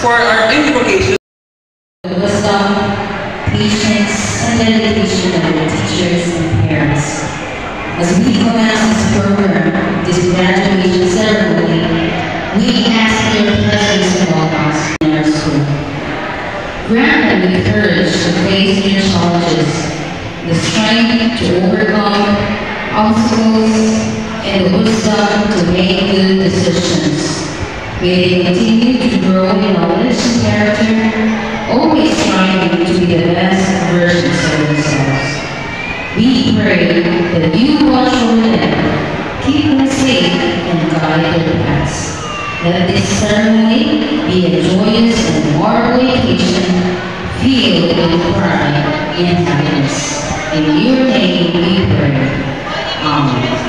for our invocation. Wisdom, patience, and dedication of our teachers and parents. As we commence this program, this graduation ceremony, we ask your presence among us in our school. Grant them the courage to face new challenges, the strength to overcome obstacles, and the wisdom to make good decisions. May they continue to grow in knowledge and character, always striving to be the best versions of themselves. We pray that you watch over them, keep them safe, and guide their paths. Let this ceremony be a joyous and memorable occasion filled with pride and happiness. In your name we pray. Amen.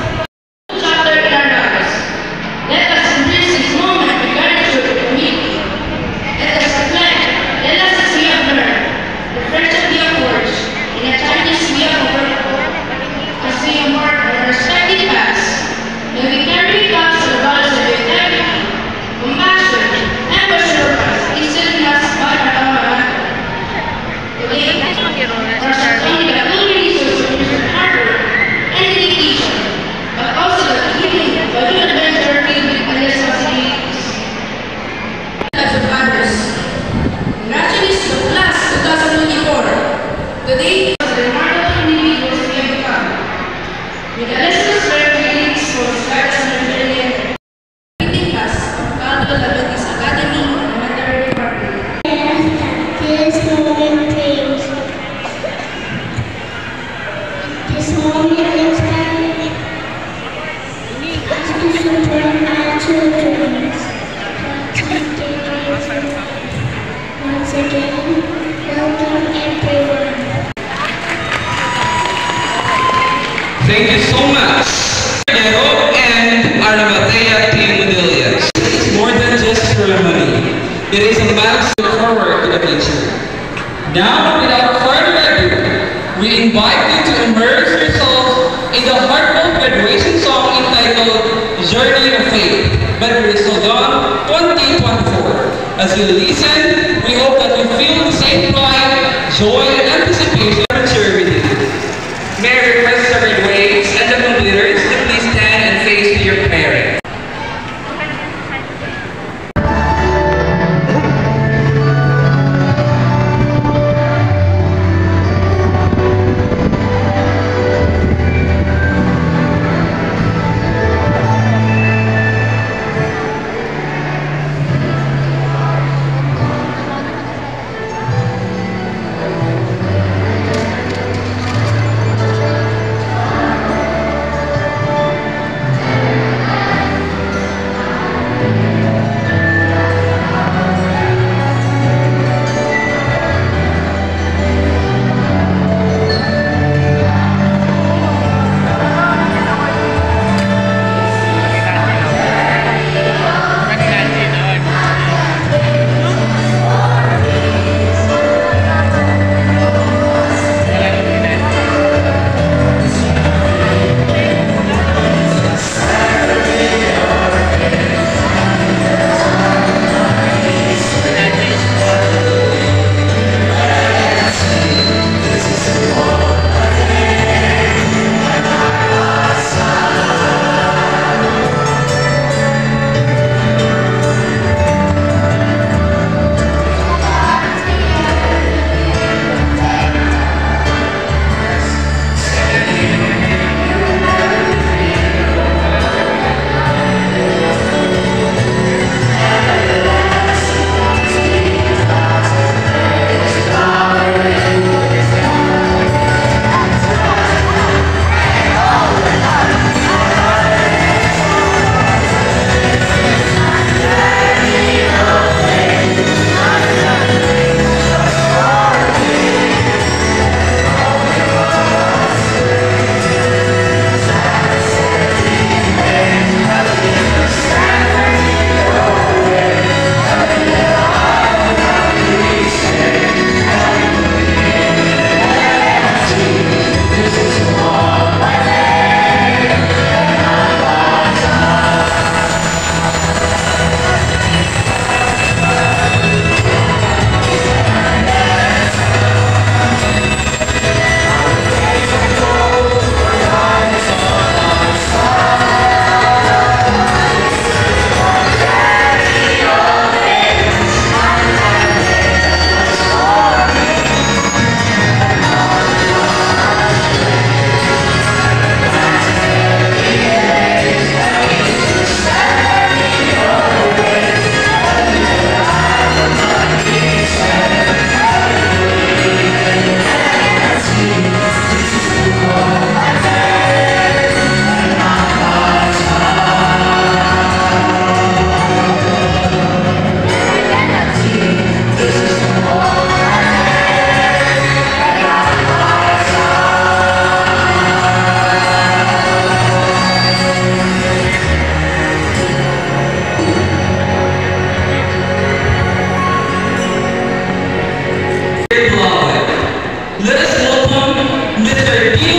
Thank you so much, Guerrero and Arimatea Team Medallions. It's more than just ceremony. It is a milestone forward to the future. Now, without further ado, we invite you to immerse yourselves in the heartfelt graduation song entitled Journey of Faith by Rizodon 2024. As you listen, we hope that you feel the same pride, joy, and anticipation of maturity. May I request the graduates and the completers to please stand and face to your parents.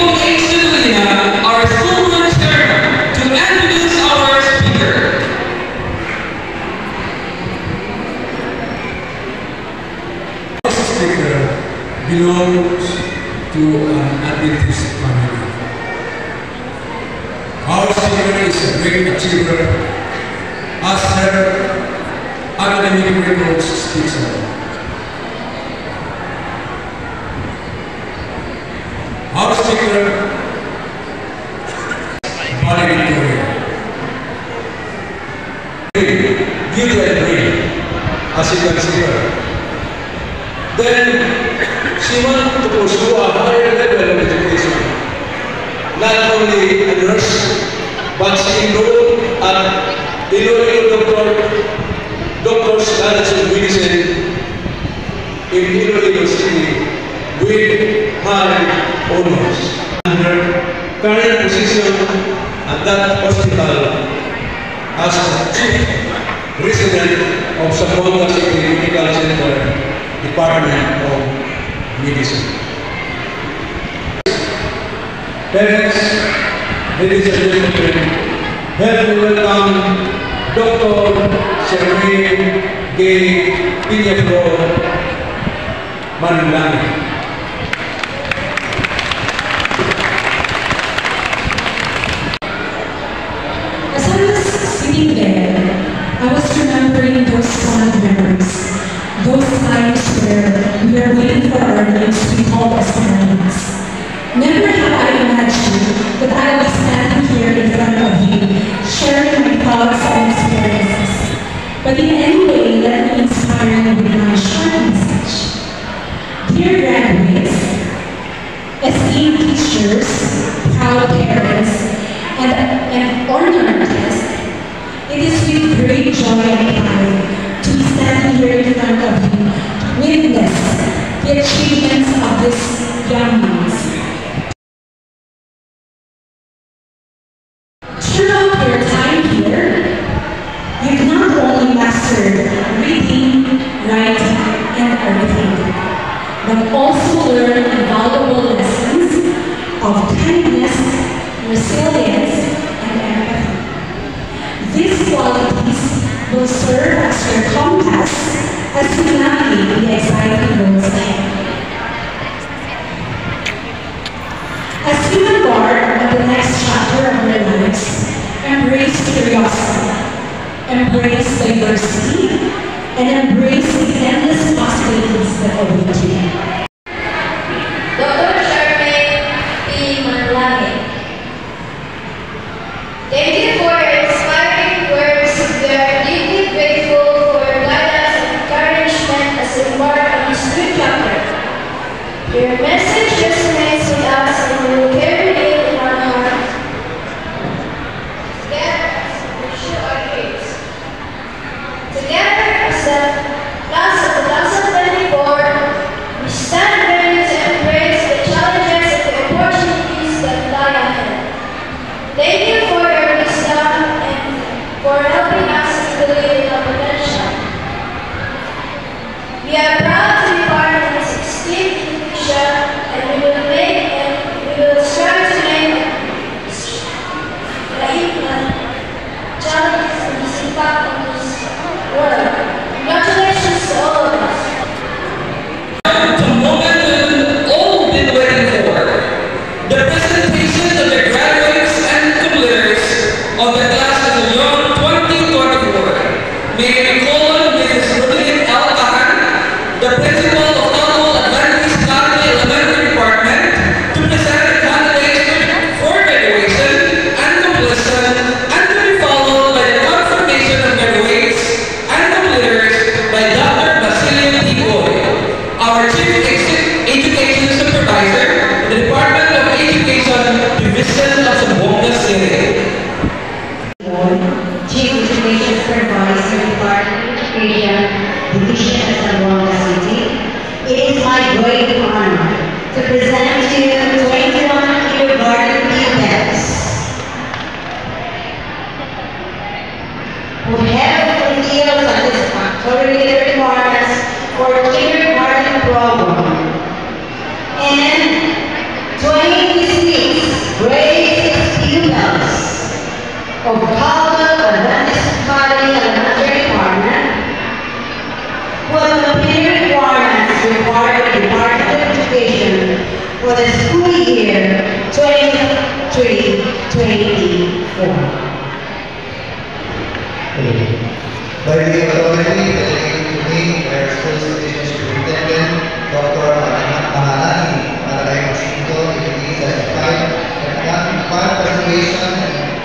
Nicole H. Medina, our school board chairman, to introduce our speaker. This speaker belongs to an Adventist family. Our speaker is a great achiever, as her academic records speaks of. Our speaker, valedictorian. Beauty and brain, as you can see her. Then she wanted to pursue a higher level of education. Not only a nurse, but she enrolled at Iloilo Doctor's College of Medicine in Iloilo City with high honors. And her current position at that hospital as the chief resident of Zamboanga City Medical Center, Department of Medicine. Parents, ladies and gentlemen, help me welcome Dr. Shermaine Gay Piñaflor Manlani. As I was sitting there, I was remembering those fond memories, those times where we were waiting for our names to be called as parents. Never have I imagined that I would be standing here in front of you, sharing my thoughts and experiences. But in any way, let me inspire you with my short message. Dear graduates, esteemed teachers, proud parents, and honored guests, it is with great joy and pride to be standing here in front of you to witness the achievements of these young ones. Throughout your time here, you've not only mastered reading, writing, and arithmetic, but also learned valuable lessons of kindness, resilience, and empathy. These qualities will serve as your compass as you navigate the exciting roads ahead. As you embark on the next chapter of your lives, embrace curiosity, embrace diversity, and embrace the endless possibilities that await you. Dr. Shermaine P. Manlani, thank you for your inspiring words. We are deeply grateful for your guidance and encouragement as we embark on this new chapter. Your message resonates with us and we will carry it in our hearts. Together as we pursue our dreams. Together as the class of 2024, we stand ready to embrace the challenges and the opportunities that lie ahead. Thank you for your wisdom and for helping us to believe in our potential. We are proud to be part of the 16th edition, and we will strive to make challenges and this impact on this world. Congratulations to all of us. The moment we've all been waiting for. The presentation of the graduates and completers of the class of the year 2024. May we call on Mrs. Rodriguez L. Bahan, the principal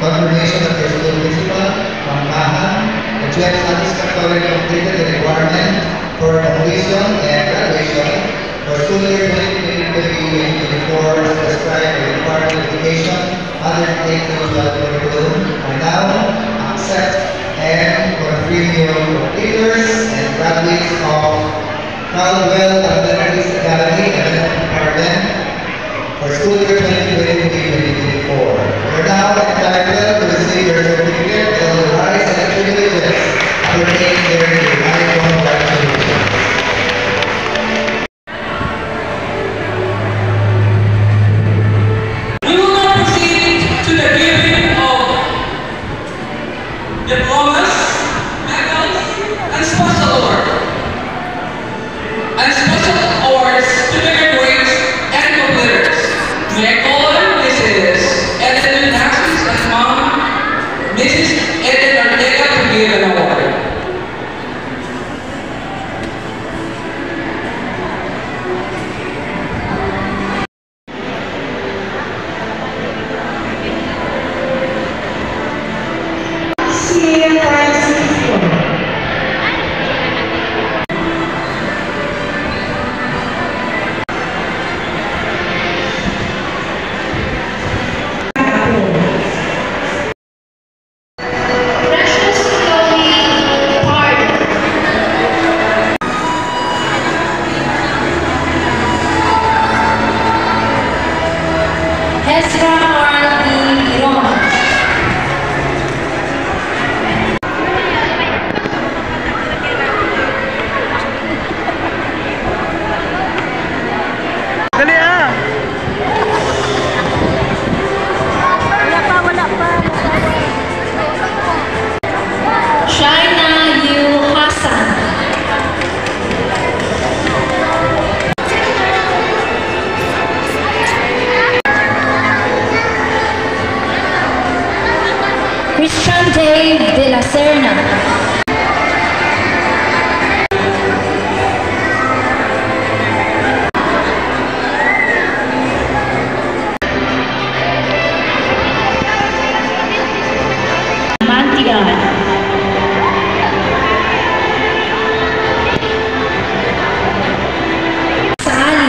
confirmation of your school principal, Ma'am Mahan, that you have satisfactorily completed the requirement for completion and graduation for school year 2023-2024 as prescribed by the Department of Education under the K-12 curriculum. I now accept and confirm your completers and graduates of Caldwell Athletics Academy and Department for school year 2023-2024. You're now entitled to receive your certificate and all the rights and privileges pertaining thereto. Congratulations. We will now proceed to the giving of diplomas, medals, and special awards. And special awards to the graduates and completers. May I call on Mrs. Ellen Naxis and Mom, Mrs. Ellen Ortega to give an award. Precious Chloe Pardo. Ezra Carl B. Biron. Shaina Yu Hassan. Christian Dave de la Serna. Mantigan. Sali.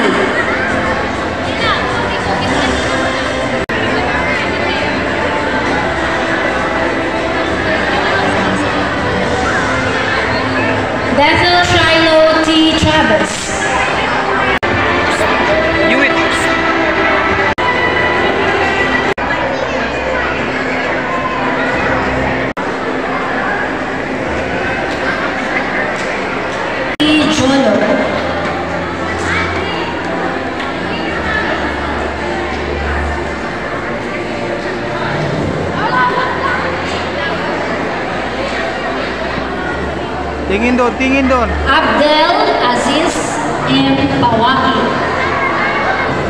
Bethel Shiloh T. Travis. T. Jolo. Tingin doon. Abdel Aziz M. Pawaki.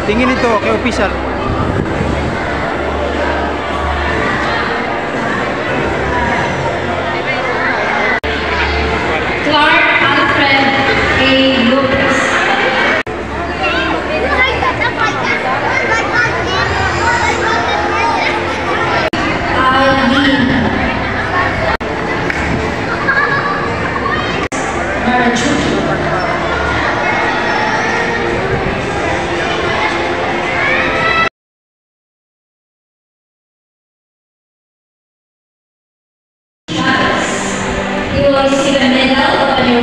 Tingin ito kay official. Clark Alfred A. Lopez. Aileen Marachuki. You will receive a medal upon your